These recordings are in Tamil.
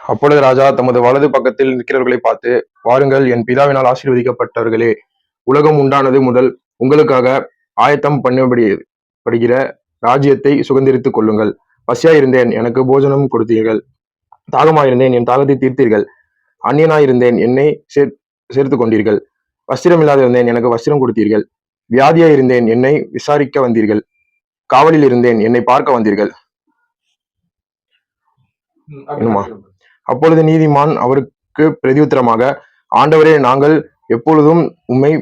அப்பொழுது ராஜா தமது வலது பக்கத்தில் நிற்கிறவர்களை பார்த்து, வாருங்கள், என் பிதாவினால் ஆசீர்வதிக்கப்பட்டவர்களே, உலகம் உண்டானது முதல் உங்களுக்காக ஆயத்தம் பண்ணப்படுகிற ராஜ்யத்தை சுதந்தரித்துக் கொள்ளுங்கள். பசியாயிருந்தேன், எனக்கு போஜனம் கொடுத்தீர்கள். தாகமாயிருந்தேன், என் தாகத்தை தீர்த்தீர்கள். அந்நியனாயிருந்தேன், என்னை சேர்த்துக் கொண்டீர்கள். வஸ்திரமில்லாதிருந்தேன், எனக்கு வஸ்திரம் கொடுத்தீர்கள். வியாதியாயிருந்தேன், என்னை விசாரிக்க வந்தீர்கள். காவலில் இருந்தேன், என்னை பார்க்க வந்தீர்கள். என்னுமா? அப்பொழுது நீதிமான் அவருக்கு பிரதியுத்தரமாக, ஆண்டவரே, நாங்கள் எப்பொழுதும் உம்மை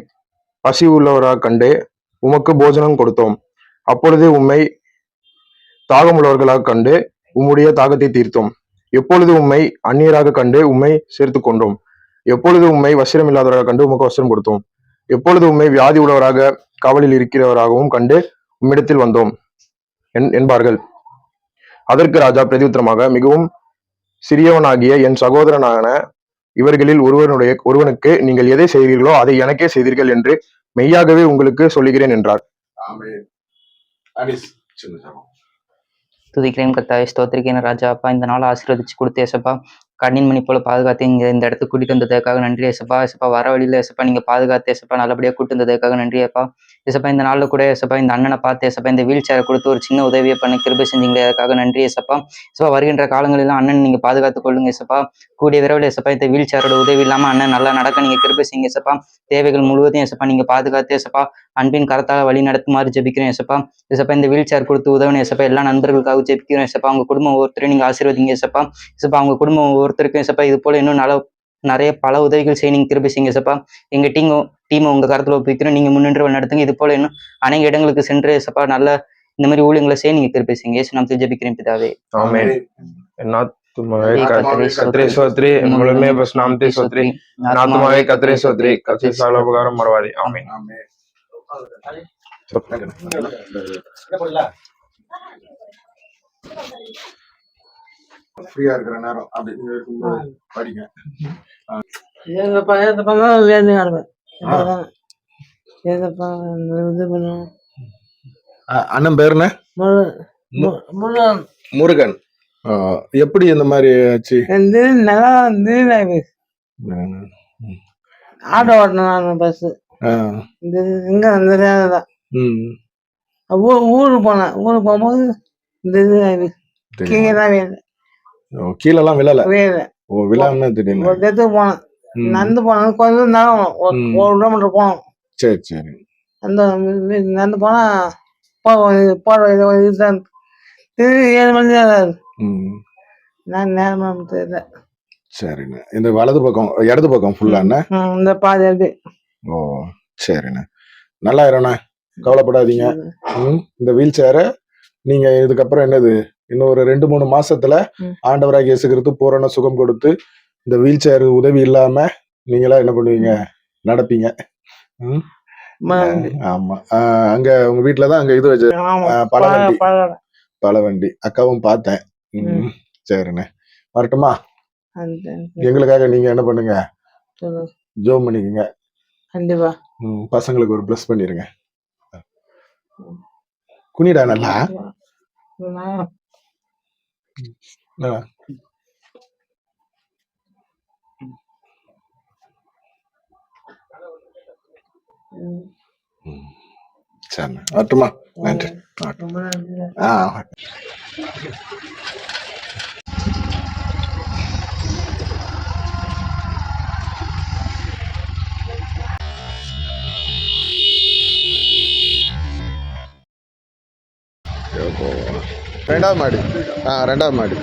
பசி உள்ளவராக கண்டு உமக்கு போஜனம் கொடுத்தோம். அப்பொழுது உம்மை தாகமுள்ளவர்களாக கண்டு உம்முடைய தாகத்தை தீர்த்தோம். எப்பொழுது உம்மை அந்நியராக கண்டு உம்மை சேர்த்து கொண்டோம். எப்பொழுது உம்மை வஸ்திரம் இல்லாதவராக கண்டு உமக்கு வஸ்திரம் கொடுத்தோம். எப்பொழுது உம்மை வியாதி உள்ளவராக காவலில் இருக்கிறவராகவும் கண்டு உம்மிடத்தில் வந்தோம் என்பார்கள். அதற்கு ராஜா பிரதியுத்தரமாக, மிகவும் சிறியவனாகிய என் சகோதரனான இவர்களில் ஒருவனுக்கு நீங்கள் எதை செய்தீர்களோ அதை எனக்கே செய்தீர்கள் என்று மெய்யாகவே உங்களுக்கு சொல்லுகிறேன் என்றார். துதிக்கிறேன் கர்த்தாவே, ஸ்தோத்திரிக்கிறேன் ராஜா. அப்பா, இந்த நாளை ஆசீர்வதிச்சு கொடுத்து ஏசப்பா, கண்ணின் மணி போல பாதுகாத்து இந்த இடத்துக்கு கூட்டிட்டு வந்ததுக்காக நன்றி ஏசப்பா. ஏசப்பா, வர வழியில ஏசப்பா நீங்க பாதுகாத்து ஏசப்பா நல்லபடியா கூட்டு வந்ததுக்காக நன்றி அப்பா. ஏசப்பா, இந்த நாளில் கூட ஏசப்பா இந்த அண்ணனை பார்த்து ஏசப்பா இந்த வீல் சேரை கொடுத்து ஒரு சின்ன உதவியை பண்ணி கிருபை செஞ்சீங்களே, அதுக்காக நன்றி ஏசப்பா. ஏசப்பா, வருகின்ற காலங்களெல்லாம் அண்ணன் நீங்க பாதுகாத்து கொள்ளுங்க ஏசப்பா. கூடிய விரைவில் ஏசப்பா இந்த வீல் சேரோட உதவி இல்லாம அண்ணன் நல்லா நடக்க நீங்க கிருபை செய்யுங்க ஏசப்பா. தேவைகள் முழுவதும் ஏசப்பா நீங்க பாதுகாத்து ஏசப்பா அன்பின் கரத்தால வழி நடத்துமாறு ஜெபிக்கிறேன் ஏசப்பா. ஏசப்பா, இந்த வீல் சேர் கொடுத்து உதவணும் ஏசப்பா. எல்லா நண்பர்களுக்காக ஜெபிக்கிறோம் ஏசப்பா. அவங்க குடும்பம் ஒவ்வொருத்தரையும் நீங்க ஆசீர்வதிங்க ஏசப்பா. ஏசப்பா, அவங்க குடும்பம் ஒவ்வொருத்தருக்கும் ஏசப்பா இது போல இன்னும் நிறைய பல உதவிகள் செய்ய நீங்க கிருபை செய்யுங்க ஏசப்பா. எங்க டீம் உங்க கருத்துல ஒப்பிக்கிறோம். நீங்க முன்னின்று நடத்துங்க. இது போல இன்னும் அநேக இடங்களுக்கு சென்று ஏசப்பா நல்ல இந்த மாதிரி ஊழியங்களை செய்ய நீங்க கிருபை செய்யுங்க. இயேசு நாமத்தில் ஜெபிக்கிறேன் பிதாவே. ஆமென். கர்த்தரே ஸ்தோத்திரி, முழுமே பஸ் நாமத்தை ஸ்தோத்திரி, ஆத்துமாவே கர்த்தரே ஸ்தோத்திரி, கர்த்தர் சகல உபகாரம் மறவாதே. ஆமென். ஃப்ரீயா இருக்கிற நேரம் அப்படி நீங்க இருக்கும்போது படிங்க. அண்ணன் பேர் என்ன? முருகன். எப்படி இந்த மாதிரி ஆச்சு? ஆட்டோ ஓட்டணும், பஸ் இங்க அந்த ஊருக்கு போனேன். ஊருக்கு போகும்போது இந்த இது கீழெல்லாம் விழல. விழாம திடீர்னு போனேன். நடந்து போனேன். கொஞ்சம் நேரம் ஒரு கிலோமீட்டர் போனோம். சரி சரி. அந்த நடந்து போனா போற 7 மணி தான். நான் நேரம் தெரியல. சரிண்ணே. இந்த வலது பக்கம் இடது பக்கம் ஃபுல்லாண்ணே இந்த பாதி இருக்கு. ஓ சரிண்ணே. நல்லா இருண்ணே, கவலைப்படாதீங்க. இந்த வீல் சேரை நீங்க இதுக்கப்புறம் என்னது இன்னும் ஒரு 2-3 மாசத்துல ஆண்டவராக இயேசு கிறிஸ்து பூரண சுகம் கொடுத்து இந்த வீல் சேர் உதவி இல்லாம நீங்களா என்ன பண்ணுவீங்க, நடப்பீங்க. ஆமா. அங்க உங்க வீட்டுலதான் அங்க இது வச்சு பழவண்டி அக்காவும் பார்த்தேன். சரிண்ணே, வரட்டுமா? எங்களுக்காக நீங்க என்ன பண்ணுங்க, ஜோம் பண்ணிக்கங்க. கண்டிப்பா. பசங்களுக்கு ஒரு பிளஸ் பண்ணிருங்க. குனிடா நல்லா. சரி, வரட்டுமா? நன்றி. ரெண்டாவது மாடி. ரெண்டாவது மாடி.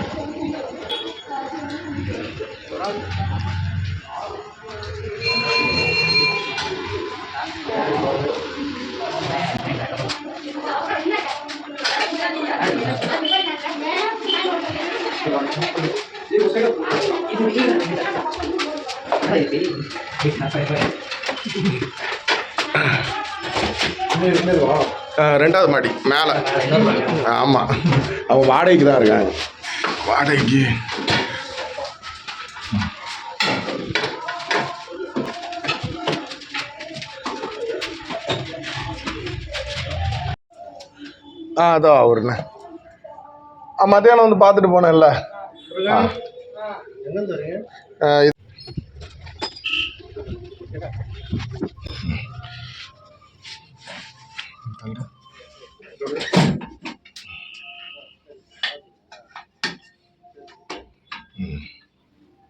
ரெண்டாவது மாடி மேல. ஆமா, அவன் வாடகைக்கு தான் இருக்காங்க. வாடகைக்கு அதான் அவருண்ணே. மத்தியானம் வந்து பார்த்துட்டு போனேன்ல.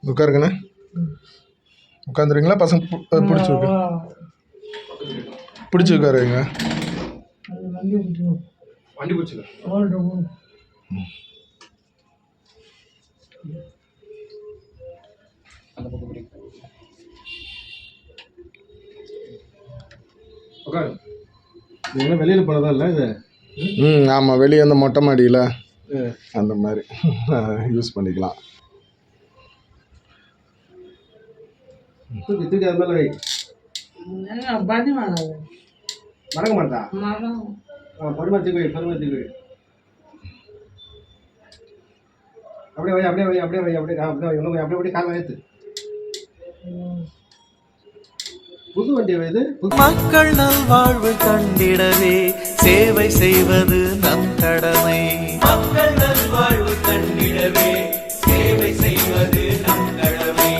உட்காருங்கண்ணே. உட்காந்துருங்களா? பசங்க பிடிச்சி உட்காருங்க. வண்டி பிடிச்சிக்க. வெளியில போனதா இல்லை இது? ஆமாம், வெளியே அந்த மொட்டை மாடியில் அந்த மாதிரி யூஸ் பண்ணிக்கலாம். தூக்கி அது மேலே வை. மறக்க மாட்டா? பருமத்துக்கு வை. அப்படியே வை. அப்படியே கால் வயத்து. புது வண்டி இது. மக்கள் நல்வாழ்வு கண்டிடவே சேவை செய்வது நம் கடமை. மக்கள் நல்வாழ்வு கண்டிடவே சேவை செய்வது நம் கடமை.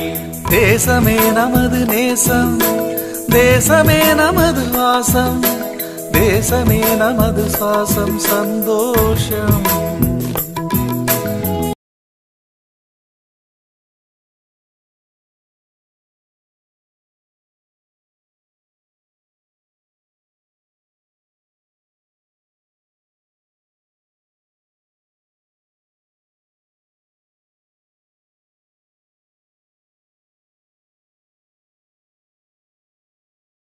தேசமே நமது நேசம், தேசமே நமது வாசம், தேசமே நமது சுவாசம், சந்தோஷம்.